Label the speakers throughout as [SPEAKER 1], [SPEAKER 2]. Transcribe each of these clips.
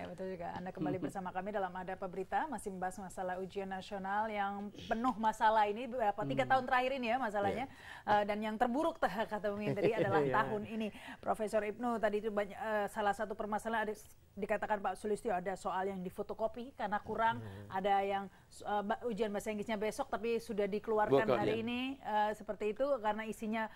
[SPEAKER 1] betul juga. Anda kembali bersama kami dalam Ada Apa Berita, masih membahas masalah ujian nasional yang penuh masalah ini, berapa 3 tahun terakhir ini ya masalahnya. Dan yang terburuk kata Bung Hendri adalah tahun ini. Profesor Ibnu tadi itu banyak, salah satu permasalahan ada, dikatakan Pak Sulistyo, ada soal yang difotokopi karena kurang, ada yang ujian bahasa Inggrisnya besok tapi sudah dikeluarkan hari ini, seperti itu karena isinya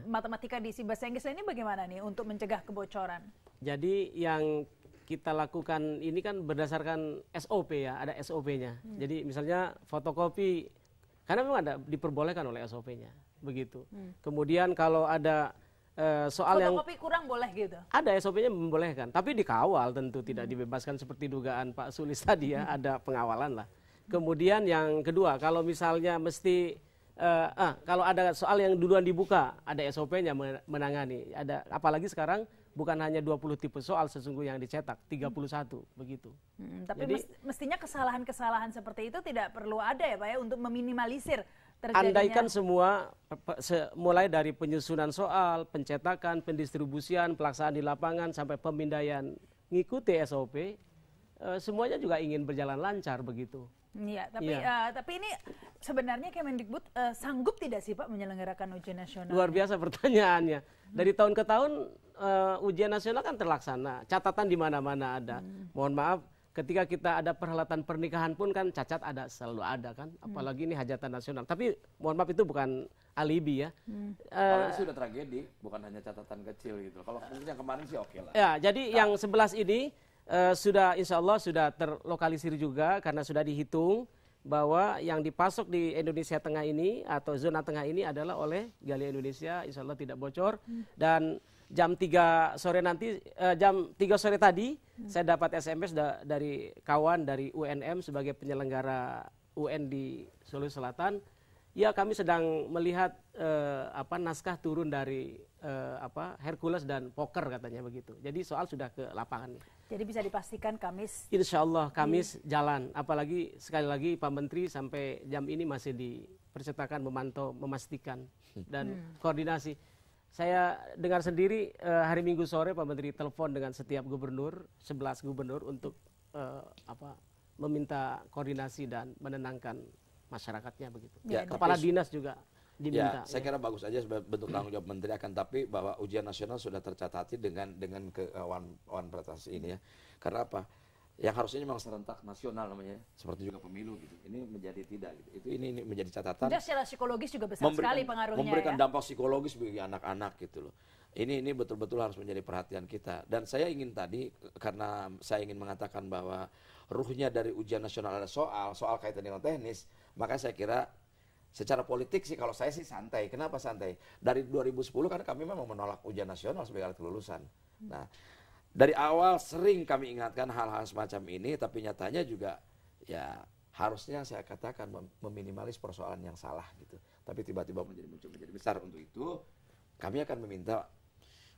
[SPEAKER 1] matematika diisi bahasa Inggris. Ini bagaimana nih untuk mencegah kebocoran?
[SPEAKER 2] Jadi yang kita lakukan ini kan berdasarkan SOP ya, ada SOP-nya. Jadi misalnya fotokopi, karena memang ada diperbolehkan oleh SOP-nya, begitu. Kemudian kalau ada soal yang
[SPEAKER 1] fotokopi kurang boleh gitu?
[SPEAKER 2] Ada SOP-nya membolehkan, tapi dikawal tentu, tidak dibebaskan seperti dugaan Pak Sulis tadi ya, ada pengawalan lah. Kemudian yang kedua, kalau misalnya mesti kalau ada soal yang duluan dibuka, ada SOP-nya menangani. Ada, apalagi sekarang bukan hanya 20 tipe soal sesungguhnya yang dicetak, 31 begitu.
[SPEAKER 1] Tapi jadi, mestinya kesalahan-kesalahan seperti itu tidak perlu ada ya Pak ya, untuk meminimalisir terjadinya.
[SPEAKER 2] Andaikan semua mulai dari penyusunan soal, pencetakan, pendistribusian, pelaksanaan di lapangan sampai pemindaian ngikuti SOP, semuanya juga ingin berjalan lancar begitu.
[SPEAKER 1] Iya, tapi ini sebenarnya Kemendikbud sanggup tidak sih Pak menyelenggarakan ujian nasional?
[SPEAKER 2] Luar biasa pertanyaannya. Dari tahun ke tahun ujian nasional kan terlaksana, catatan di mana-mana ada. Mohon maaf, ketika kita ada perhelatan pernikahan pun kan cacat selalu ada kan, apalagi ini hajatan nasional. Tapi mohon maaf, itu bukan alibi ya.
[SPEAKER 3] Kalau itu sudah tragedi, bukan hanya catatan kecil gitu. Kalau yang kemarin sih oke lah.
[SPEAKER 2] Ya, jadi yang 11 ini sudah insya Allah sudah terlokalisir juga karena sudah dihitung bahwa yang dipasok di Indonesia Tengah ini atau zona tengah ini adalah oleh Galia Indonesia, insya Allah tidak bocor. Dan jam 3 sore nanti, jam 3 sore tadi saya dapat SMS dari kawan dari UNM sebagai penyelenggara UN di Sulawesi Selatan. Ya, kami sedang melihat naskah turun dari Hercules dan Poker katanya begitu. Jadi soal sudah ke lapangan.
[SPEAKER 1] Jadi bisa dipastikan Kamis?
[SPEAKER 2] Insya Allah Kamis jalan. Apalagi sekali lagi Pak Menteri sampai jam ini masih di percetakan memantau, memastikan dan koordinasi. Saya dengar sendiri hari Minggu sore Pak Menteri telepon dengan setiap gubernur, 11 gubernur untuk meminta koordinasi dan menenangkan masyarakatnya begitu. Ya, kepala dinas juga diminta.
[SPEAKER 3] Ya, saya kira bagus aja sebagai bentuk tanggung jawab menteri, akan tapi bahwa ujian nasional sudah tercatati dengan one prestasi ini ya. Karena apa? Yang harusnya memang serentak nasional namanya, seperti juga pemilu gitu. Ini menjadi tidak gitu. Ini menjadi catatan.
[SPEAKER 1] Dan secara psikologis juga besar sekali pengaruhnya.
[SPEAKER 3] Memberikan dampak psikologis bagi anak-anak gitu loh. Ini betul-betul harus menjadi perhatian kita. Dan saya ingin tadi, karena saya ingin mengatakan bahwa ruhnya dari ujian nasional ada soal kaitan dengan teknis, maka saya kira secara politik sih kalau saya sih santai. Kenapa santai? Dari 2010 kan kami memang menolak ujian nasional sebagai alat kelulusan. Nah, dari awal sering kami ingatkan hal-hal semacam ini, tapi nyatanya juga ya harusnya saya katakan meminimalis persoalan yang salah gitu. Tapi tiba-tiba menjadi besar. Untuk itu kami akan meminta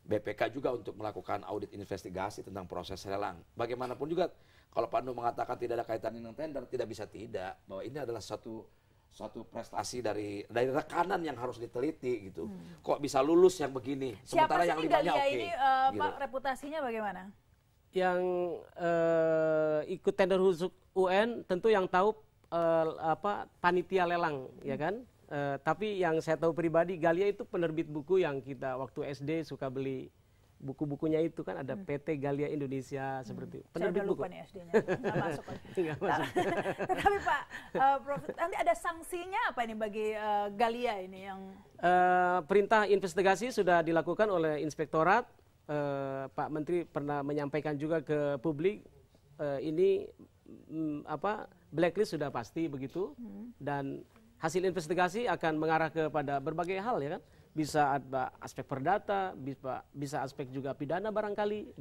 [SPEAKER 3] BPK juga untuk melakukan audit investigasi tentang proses lelang. Bagaimanapun juga kalau Pak Nuh mengatakan tidak ada kaitan dengan tender, tidak bisa tidak. Bahwa ini adalah suatu prestasi dari rekanan yang harus diteliti gitu. Kok bisa lulus yang begini? Sementara yang limanya oke.
[SPEAKER 1] Ini Pak, reputasinya bagaimana?
[SPEAKER 2] Yang ikut tender khusus UN tentu yang tahu panitia lelang ya kan. Tapi yang saya tahu pribadi, Galia itu penerbit buku yang kita waktu SD suka beli buku-bukunya itu kan, ada PT Galia Indonesia seperti itu.
[SPEAKER 1] Penerbit buku. Saya udah lupa nih SD-nya, nggak masuk. Tapi Pak, Prof, nanti ada sanksinya apa ini bagi Galia ini yang?
[SPEAKER 2] Perintah investigasi sudah dilakukan oleh Inspektorat. Pak Menteri pernah menyampaikan juga ke publik, ini blacklist sudah pasti begitu, dan hasil investigasi akan mengarah kepada berbagai hal ya kan. Bisa ada aspek perdata, bisa aspek juga pidana barangkali.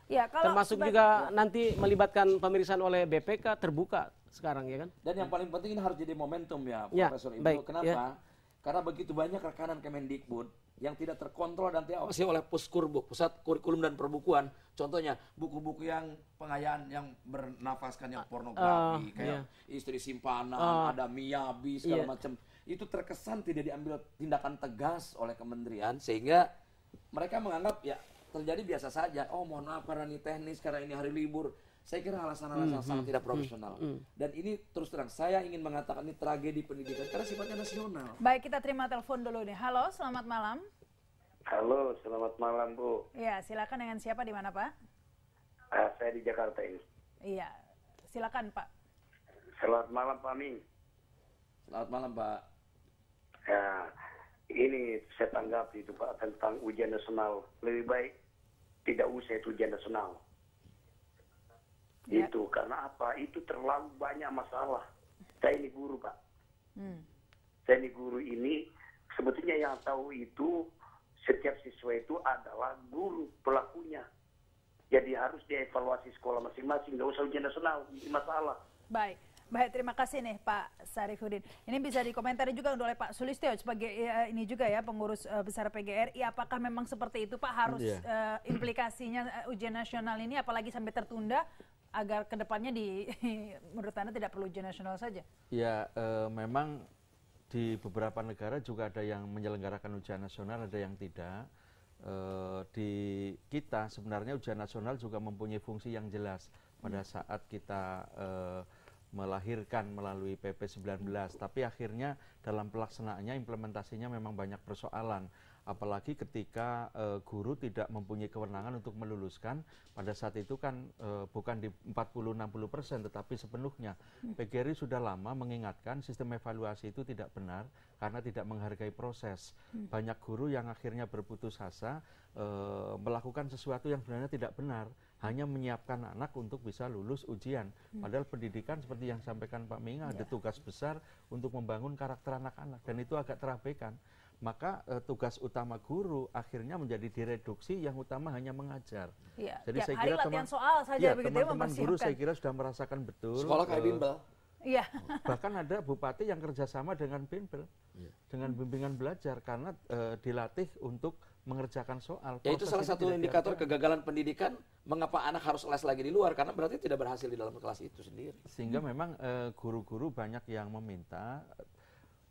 [SPEAKER 2] Ya, termasuk juga nanti melibatkan pemeriksaan oleh BPK terbuka sekarang ya kan.
[SPEAKER 3] Dan yang paling penting ini harus jadi momentum ya, Profesor Ibnu. Kenapa? Ya. Karena begitu banyak rekanan Kemendikbud yang tidak terkontrol dan diawasi oleh Puskurbuk, Pusat Kurikulum dan Perbukuan. Contohnya buku-buku yang pengayaan yang bernafaskan yang pornografi, kayak Istri Simpanan, ada Miyabi segala macam. Itu terkesan tidak diambil tindakan tegas oleh kementerian, sehingga mereka menganggap ya terjadi biasa saja. Oh mohon maaf karena ini teknis, karena ini hari libur. Saya kira alasan-alasan sangat tidak profesional. Dan ini terus terang, saya ingin mengatakan ini tragedi pendidikan karena sifatnya nasional.
[SPEAKER 1] Baik, kita terima telepon dulu nih. Halo, selamat malam.
[SPEAKER 4] Halo, selamat malam Bu.
[SPEAKER 1] Ya, silakan, dengan siapa, di mana Pak?
[SPEAKER 4] Saya di Jakarta ini.
[SPEAKER 1] Iya, silakan Pak.
[SPEAKER 4] Selamat malam Pak Ming.
[SPEAKER 3] Selamat malam Pak.
[SPEAKER 4] Ya, ini saya tanggapi itu Pak tentang ujian nasional. Lebih baik tidak usah itu ujian nasional.
[SPEAKER 1] Ya.
[SPEAKER 4] Itu karena apa? Itu terlalu banyak masalah. Saya ini guru Pak. Saya ini guru ini sebetulnya yang tahu itu setiap siswa itu adalah guru pelakunya. Jadi harus dievaluasi sekolah masing-masing. Nggak usah ujian nasional. Ini masalah.
[SPEAKER 1] Baik. Baik, terima kasih nih Pak Sarifudin. Ini bisa dikomentari juga oleh Pak Sulistyo sebagai ini juga ya, pengurus besar PGRI. Apakah memang seperti itu Pak, harus implikasinya ujian nasional ini apalagi sampai tertunda agar kedepannya menurut Anda tidak perlu ujian nasional saja?
[SPEAKER 5] Ya, memang di beberapa negara juga ada yang menyelenggarakan ujian nasional, ada yang tidak. Di kita sebenarnya ujian nasional juga mempunyai fungsi yang jelas pada saat kita melahirkan melalui PP 19, tapi akhirnya dalam pelaksanaannya, implementasinya memang banyak persoalan, apalagi ketika guru tidak mempunyai kewenangan untuk meluluskan. Pada saat itu kan bukan di 40-60%, tetapi sepenuhnya. PGRI sudah lama mengingatkan sistem evaluasi itu tidak benar karena tidak menghargai proses. Banyak guru yang akhirnya berputus asa melakukan sesuatu yang sebenarnya tidak benar, hanya menyiapkan anak untuk bisa lulus ujian. Padahal pendidikan seperti yang sampaikan Pak Minga, ada tugas besar untuk membangun karakter anak-anak, dan itu agak terabaikan. Maka tugas utama guru akhirnya menjadi direduksi, yang utama hanya mengajar.
[SPEAKER 1] Ya,
[SPEAKER 5] jadi saya
[SPEAKER 1] hari
[SPEAKER 5] kira
[SPEAKER 1] latihan soal saja begitu ya,
[SPEAKER 5] teman-teman guru saya kira sudah merasakan betul.
[SPEAKER 3] Sekolah kayak bimbel.
[SPEAKER 1] Iya.
[SPEAKER 5] Bahkan ada bupati yang kerjasama dengan bimbel, dengan bimbingan belajar, karena dilatih untuk mengerjakan soal.
[SPEAKER 3] Ya, itu salah satu indikator kegagalan pendidikan, mengapa anak harus les lagi di luar, karena berarti tidak berhasil di dalam kelas itu sendiri.
[SPEAKER 5] Sehingga memang guru-guru banyak yang meminta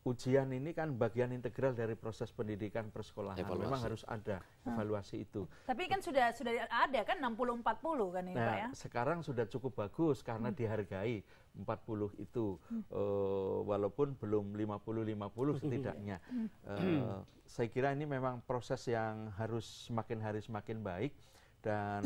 [SPEAKER 5] ujian ini kan bagian integral dari proses pendidikan persekolahan.
[SPEAKER 3] Evaluasi.
[SPEAKER 5] Memang harus ada evaluasi itu.
[SPEAKER 1] Tapi kan sudah ada kan 60-40 kan ini Pak ya?
[SPEAKER 5] Sekarang sudah cukup bagus karena dihargai 40 itu, walaupun belum 50-50 setidaknya. Saya kira ini memang proses yang harus semakin hari semakin baik, dan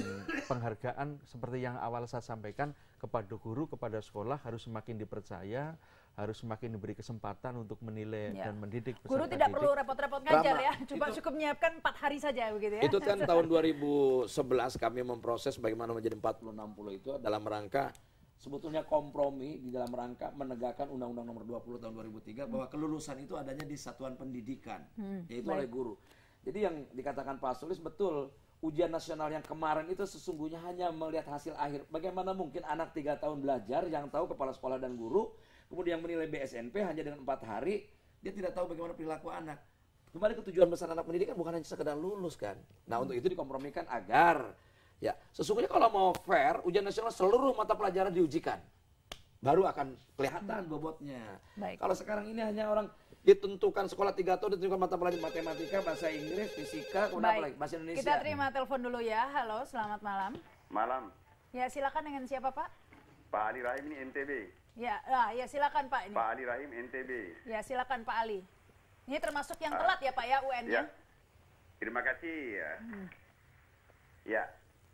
[SPEAKER 5] penghargaan seperti yang awal saya sampaikan kepada guru, kepada sekolah harus semakin dipercaya, harus semakin diberi kesempatan untuk menilai dan mendidik peserta
[SPEAKER 1] Guru tidak
[SPEAKER 5] didik.
[SPEAKER 1] perlu repot-repot ngajar ya, cukup menyiapkan 4 hari saja begitu ya.
[SPEAKER 3] Itu kan tahun 2011 kami memproses bagaimana menjadi 40-60 itu dalam rangka sebetulnya kompromi, di dalam rangka menegakkan Undang-Undang Nomor 20 tahun 2003 bahwa kelulusan itu adanya di satuan pendidikan, yaitu oleh guru. Jadi yang dikatakan Pak Sulis betul, ujian nasional yang kemarin itu sesungguhnya hanya melihat hasil akhir. Bagaimana mungkin anak 3 tahun belajar yang tahu kepala sekolah dan guru, kemudian menilai BSNP hanya dengan 4 hari, dia tidak tahu bagaimana perilaku anak. Kembali ke tujuan besar anak pendidikan bukan hanya sekedar lulus kan. Nah, untuk itu dikompromikan agar ya sesungguhnya kalau mau fair, ujian nasional seluruh mata pelajaran diujikan. Baru akan kelihatan bobotnya.
[SPEAKER 1] Baik.
[SPEAKER 3] Kalau sekarang ini hanya orang ditentukan sekolah 3 tahun, ditentukan mata pelajaran matematika, bahasa Inggris, fisika, kemudian apa lagi? Bahasa Indonesia.
[SPEAKER 1] Kita terima telepon dulu ya. Halo, selamat malam.
[SPEAKER 4] Malam.
[SPEAKER 1] Ya, silakan, dengan siapa Pak?
[SPEAKER 4] Pak Ali Rahim ini NTB.
[SPEAKER 1] Ya, ya silakan Pak ini.
[SPEAKER 4] Pak Ali Rahim NTB.
[SPEAKER 1] Ya, silakan Pak Ali. Ini termasuk yang telat ya Pak ya UN-nya?
[SPEAKER 4] Ya. Terima kasih ya. Ya,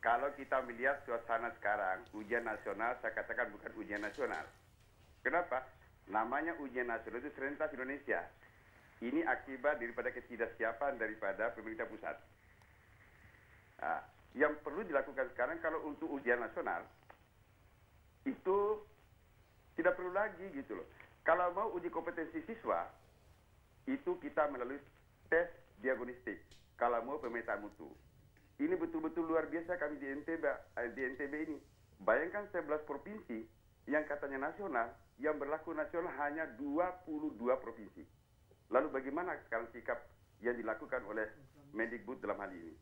[SPEAKER 4] kalau kita melihat suasana sekarang, ujian nasional saya katakan bukan ujian nasional. Kenapa? Namanya ujian nasional itu serentak Indonesia. Ini akibat daripada ketidaksiapan daripada pemerintah pusat. Nah, yang perlu dilakukan sekarang kalau untuk ujian nasional itu tidak perlu lagi gitu loh. Kalau mau uji kompetensi siswa itu kita melalui tes diagnostik. Kalau mau pemetaan mutu. Ini betul-betul luar biasa kami di NTB ini. Bayangkan 11 provinsi yang katanya nasional, yang berlaku nasional hanya 22 provinsi. Lalu bagaimana sekarang sikap yang dilakukan oleh Mendikbud dalam hal ini?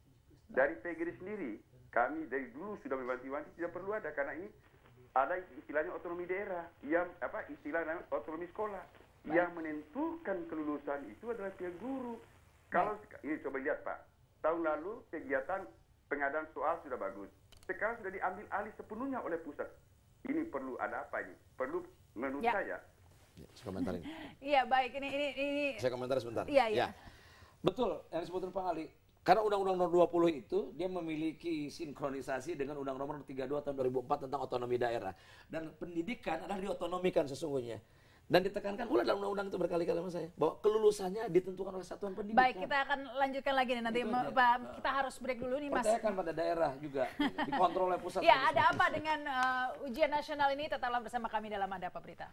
[SPEAKER 4] Dari PGRI sendiri, kami dari dulu sudah mewanti-wanti tidak perlu ada, karena ini ada istilahnya otonomi daerah, yang istilahnya otonomi sekolah. Yang menentukan kelulusan itu adalah pihak guru. Kalau ini coba lihat Pak, tahun lalu kegiatan pengadaan soal sudah bagus. sekarang sudah diambil alih sepenuhnya oleh pusat. Ini perlu ada apa ini? Perlu menurut saya.
[SPEAKER 3] Saya komentarin.
[SPEAKER 1] Iya, baik. Ini
[SPEAKER 3] Saya komentar sebentar.
[SPEAKER 1] Iya.
[SPEAKER 3] Ya. Betul yang disebutkan Pak Ali. Karena Undang-Undang Nomor 20 itu dia memiliki sinkronisasi dengan Undang-Undang Nomor 32 tahun 2004 tentang otonomi daerah. Dan pendidikan adalah diotonomikan sesungguhnya. Dan ditekankan pula dalam undang-undang itu berkali-kali sama saya bahwa kelulusannya ditentukan oleh satuan pendidikan.
[SPEAKER 1] Baik, kita akan lanjutkan lagi nih nanti. Pak, kita harus break dulu nih, Mas.
[SPEAKER 3] Percayakan pada daerah juga dikontrol oleh pusat.
[SPEAKER 1] Ya, ada apa dengan ujian nasional ini? Tetaplah bersama kami dalam Ada Apa Berita.